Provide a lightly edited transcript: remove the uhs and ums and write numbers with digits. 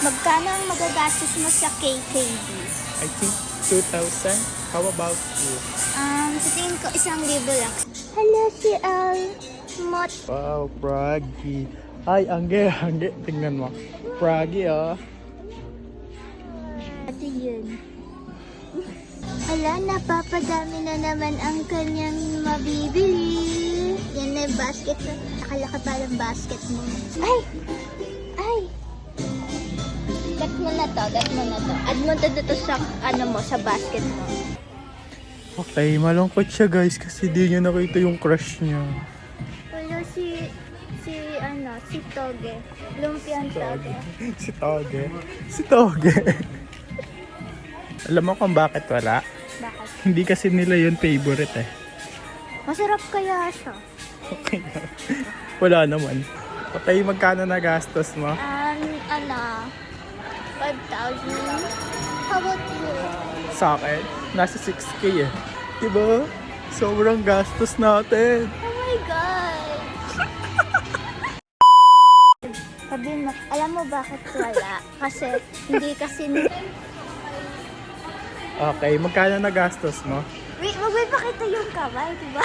Magkano ang magagastos mo sa KKD? I think 2,000. How about you? Sa tingin ko 1,000 lang. Hello, si Mot. Wow, Pragi. Ay, angge. Tingnan mo. Pragi, oh. Ito yun. Hala, napapadami na naman ang kanyang mabibili. Yan na yung basket. Nakalaki pa ng basket mo. Ay! Ay! Gat mo na to. Add mo to dito sa, sa basket mo. Okay, malungkot siya guys kasi di niya nakita yung crush niya. Wala si Toge. Lumpiang Toge. Si Toge. Alam mo kung bakit wala? Bakit? Hindi kasi nila yun favorite eh. Masarap kaya siya. Okay na. Wala naman. Okay, magkano na gastos mo? 5,000. How about you? Sa akin, nasa 6K eh. Diba? Sobrang gastos natin. Oh my God! Sabi mo, alam mo bakit wala? Kasi, hindi kasi... Okay, magkano na gastos mo? Wait, magpapakita yung kamay, diba?